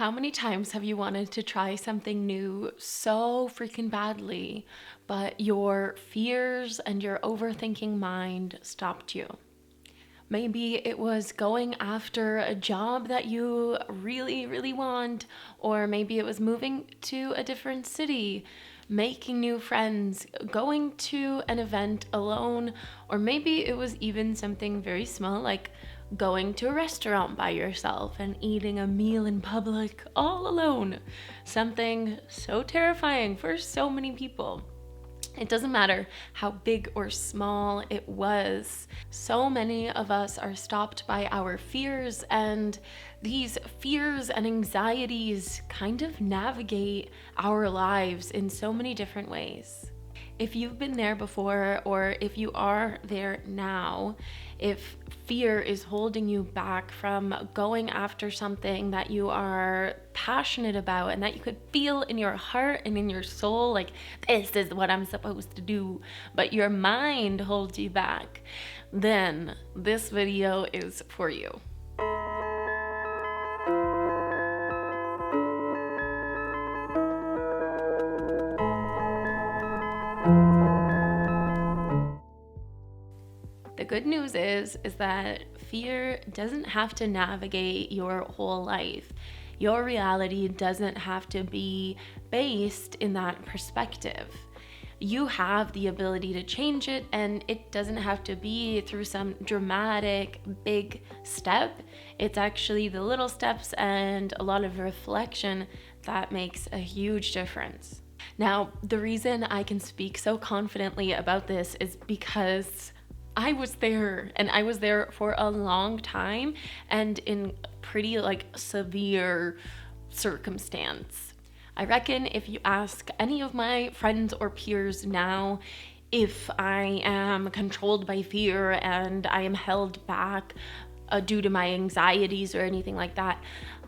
How many times have you wanted to try something new so freaking badly, but your fears and your overthinking mind stopped you? Maybe it was going after a job that you really, really want, or maybe it was moving to a different city, making new friends, going to an event alone, or maybe it was even something very small like going to a restaurant by yourself and eating a meal in public all alone. Something so terrifying for so many people. It doesn't matter how big or small it was. So many of us are stopped by our fears, and these fears and anxieties kind of navigate our lives in so many different ways. If you've been there before, or if you are there now, if fear is holding you back from going after something that you are passionate about and that you could feel in your heart and in your soul, like, this is what I'm supposed to do, but your mind holds you back, then this video is for you. The good news is that fear doesn't have to navigate your whole life. Your reality doesn't have to be based in that perspective. You have the ability to change it, and it doesn't have to be through some dramatic big step. It's actually the little steps and a lot of reflection that makes a huge difference. Now, the reason I can speak so confidently about this is because I was there, and I was there for a long time and in pretty severe circumstance. I reckon if you ask any of my friends or peers now if I am controlled by fear and I am held back due to my anxieties or anything like that,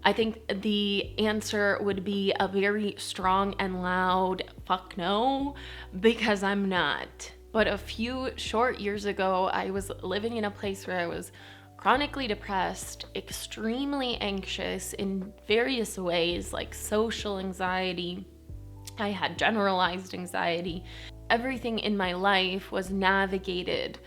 I think the answer would be a very strong and loud fuck no, because I'm not. But a few short years ago, I was living in a place where I was chronically depressed, extremely anxious in various ways, like social anxiety. I had generalized anxiety. Everything in my life was navigated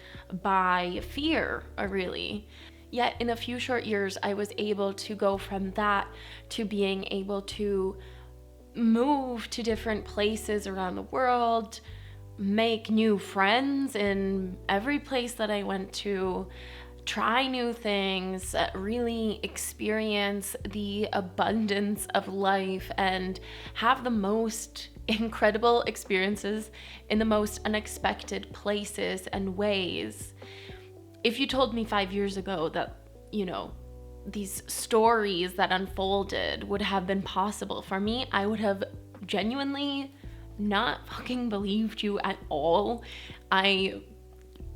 by fear, really. Yet in a few short years, I was able to go from that to being able to move to different places around the world, make new friends in every place that I went to, try new things, really experience the abundance of life, and have the most incredible experiences in the most unexpected places and ways. If you told me 5 years ago that, these stories that unfolded would have been possible for me, I would have genuinely not fucking believed you at all. I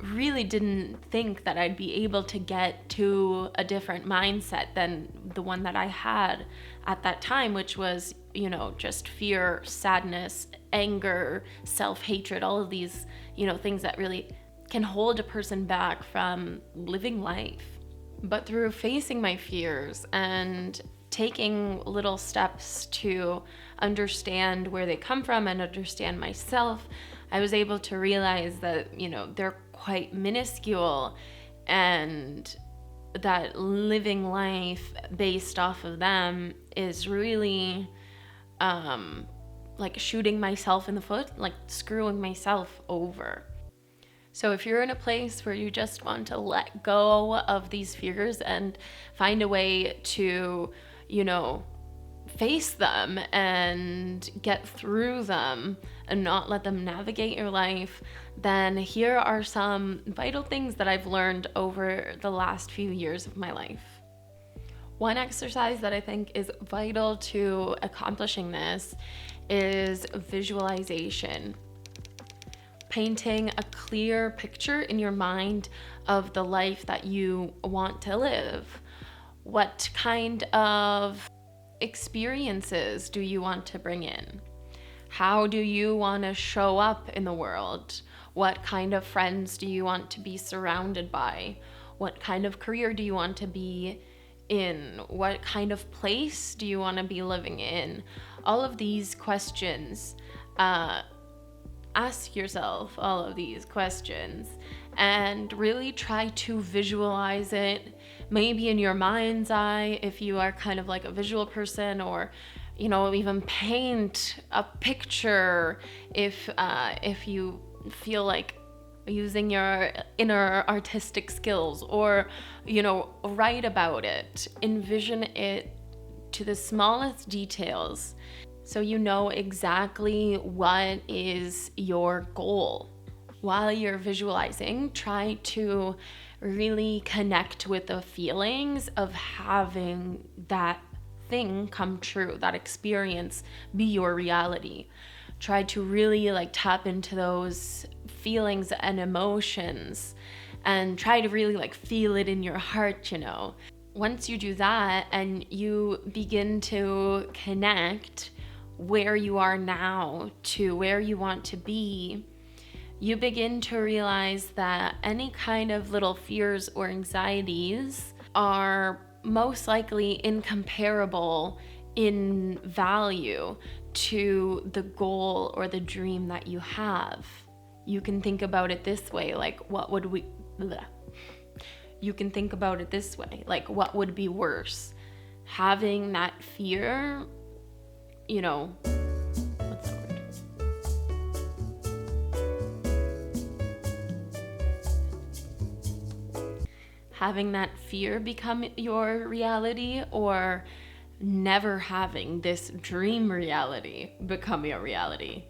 really didn't think that I'd be able to get to a different mindset than the one that I had at that time, which was, just fear, sadness, anger, self-hatred, all of these, things that really can hold a person back from living life. But through facing my fears and taking little steps to understand where they come from and understand myself, I was able to realize that, they're quite minuscule, and that living life based off of them is really like shooting myself in the foot, like screwing myself over. So if you're in a place where you just want to let go of these fears and find a way to, face them and get through them and not let them navigate your life, then here are some vital things that I've learned over the last few years of my life. One exercise that I think is vital to accomplishing this is visualization. Painting a clear picture in your mind of the life that you want to live. What kind of experiences do you want to bring in? How do you want to show up in the world? What kind of friends do you want to be surrounded by? What kind of career do you want to be in? What kind of place do you want to be living in? All of these questions. Ask yourself all of these questions and really try to visualize it, maybe in your mind's eye if you are kind of like a visual person, or even paint a picture if you feel like using your inner artistic skills, or write about it, envision it to the smallest details, so you know exactly what is your goal. While you're visualizing, try to really connect with the feelings of having that thing come true, that experience be your reality. Try to really tap into those feelings and emotions, and try to really feel it in your heart. Once you do that and you begin to connect where you are now to where you want to be, you begin to realize that any kind of little fears or anxieties are most likely incomparable in value to the goal or the dream that you have. You can think about it this way, what would be worse? Having that fear, what's that word? Having that fear become your reality, or never having this dream reality become your reality?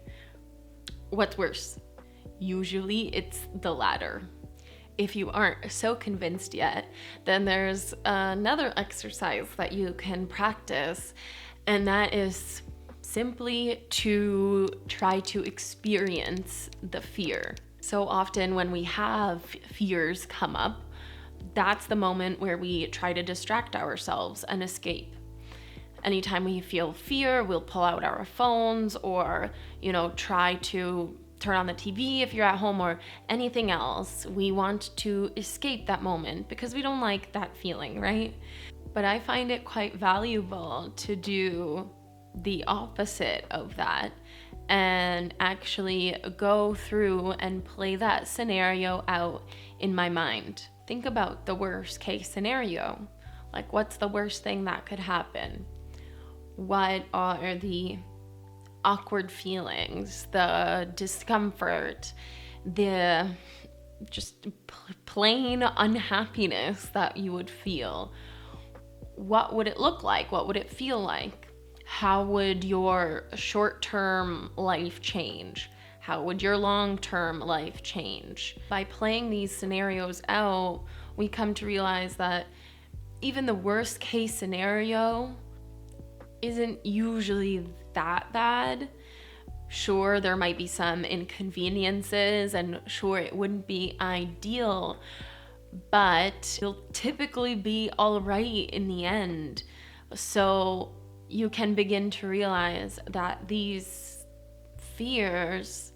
What's worse? Usually it's the latter. If you aren't so convinced yet, then there's another exercise that you can practice, and that is simply to try to experience the fear. So often when we have fears come up, that's the moment where we try to distract ourselves and escape. Anytime we feel fear, we'll pull out our phones, or, try to turn on the TV if you're at home, or anything else. We want to escape that moment because we don't like that feeling, right? But I find it quite valuable to do the opposite of that and actually go through and play that scenario out in my mind. Think about the worst case scenario. What's the worst thing that could happen? What are the awkward feelings, the discomfort, the just plain unhappiness that you would feel? What would it look like? What would it feel like? How would your short-term life change? How would your long-term life change? By playing these scenarios out, we come to realize that even the worst case scenario isn't usually that bad. Sure, there might be some inconveniences, and sure, it wouldn't be ideal, but you'll typically be all right in the end. So you can begin to realize that these fears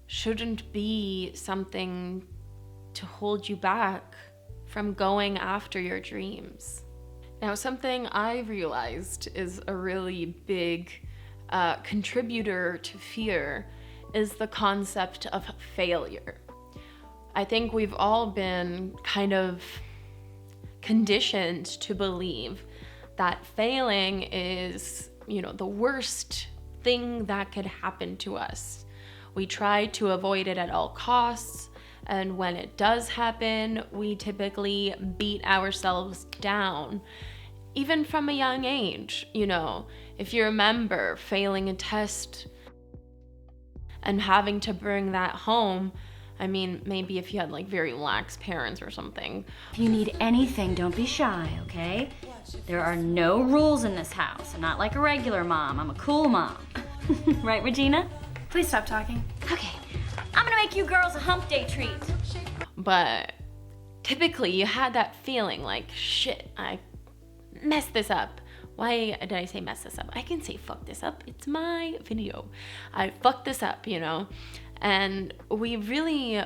shouldn't be something to hold you back from going after your dreams. Now, something I've realized is a really big contributor to fear is the concept of failure. I think we've all been kind of conditioned to believe that failing is, the worst thing that could happen to us. We try to avoid it at all costs, and when it does happen, we typically beat ourselves down, even from a young age. If you remember failing a test and having to bring that home, maybe if you had very lax parents or something. If you need anything, don't be shy, okay? There are no rules in this house. I'm not like a regular mom. I'm a cool mom. Right, Regina? Please stop talking. Okay, I'm gonna make you girls a hump day treat. But typically you had that feeling shit, I messed this up. Why did I say mess this up? I can say fuck this up. It's my video. I fucked this up, And we really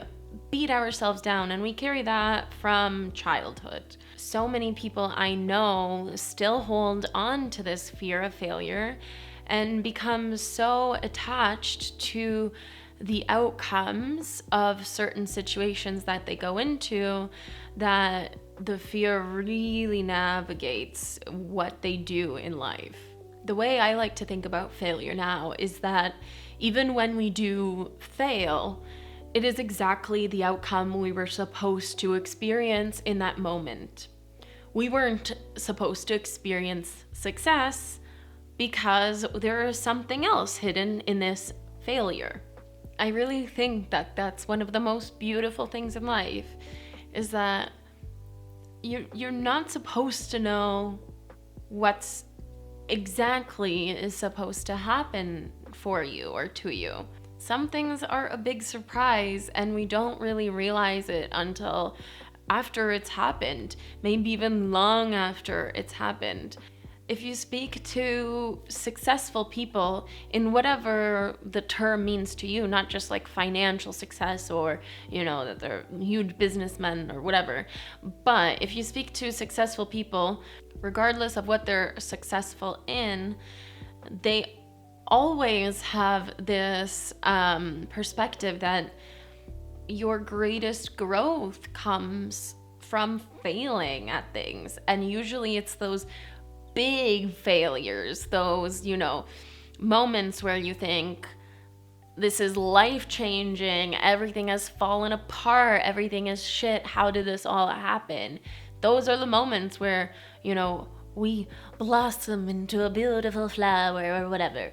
beat ourselves down, and we carry that from childhood. so many people I know still hold on to this fear of failure and become so attached to the outcomes of certain situations that they go into that the fear really navigates what they do in life. The way I like to think about failure now is that even when we do fail, it is exactly the outcome we were supposed to experience in that moment. We weren't supposed to experience success because there is something else hidden in this failure. I really think that that's one of the most beautiful things in life, is that you're not supposed to know what's exactly is supposed to happen for you or to you. Some things are a big surprise and we don't really realize it until after it's happened, maybe even long after it's happened. If you speak to successful people in whatever the term means to you, not just like financial success or, that they're huge businessmen or whatever, but if you speak to successful people, regardless of what they're successful in, they always have this perspective that your greatest growth comes from failing at things. And usually it's those big failures, those, moments where you think, this is life-changing, everything has fallen apart, everything is shit, how did this all happen? Those are the moments where, we blossom into a beautiful flower or whatever.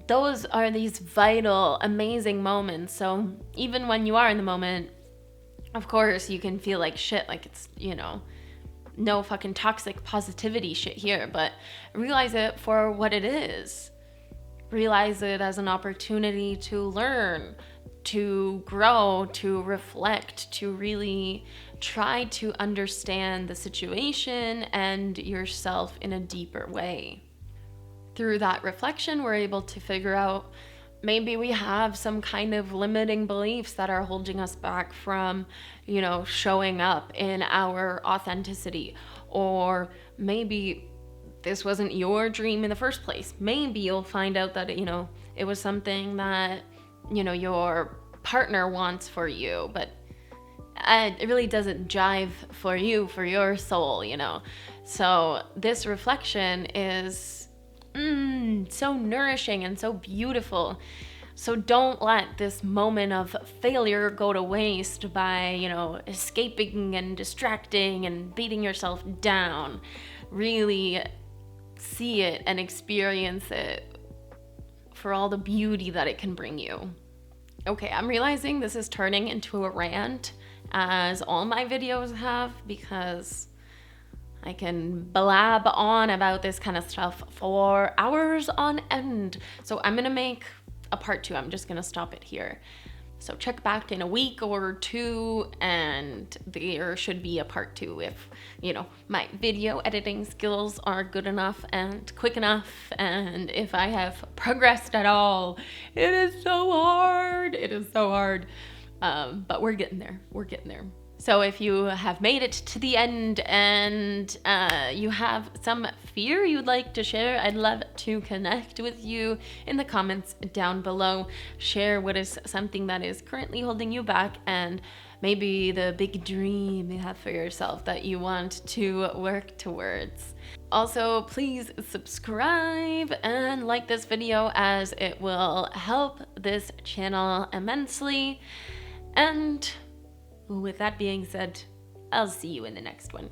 Those are these vital, amazing moments. So even when you are in the moment, of course, you can feel like shit, like it's, no fucking toxic positivity shit here, but realize it for what it is. Realize it as an opportunity to learn, to grow, to reflect, to really try to understand the situation and yourself in a deeper way. Through that reflection, we're able to figure out maybe we have some kind of limiting beliefs that are holding us back from, showing up in our authenticity. Or maybe this wasn't your dream in the first place. Maybe you'll find out that, it was something that, your partner wants for you, but it really doesn't jive for you, for your soul, So this reflection is so nourishing and so beautiful. So don't let this moment of failure go to waste by, escaping and distracting and beating yourself down. Really see it and experience it for all the beauty that it can bring you. Okay, I'm realizing this is turning into a rant, as all my videos have, because I can blab on about this kind of stuff for hours on end. So I'm gonna make a part 2. I'm just gonna stop it here. So check back in a week or 2 and there should be a part 2 if, my video editing skills are good enough and quick enough, and if I have progressed at all. It is so hard. It is so hard. But we're getting there. We're getting there. So if you have made it to the end and you have some fear you'd like to share, I'd love to connect with you in the comments down below. Share what is something that is currently holding you back and maybe the big dream you have for yourself that you want to work towards. Also, please subscribe and like this video, as it will help this channel immensely. And with that being said, I'll see you in the next one.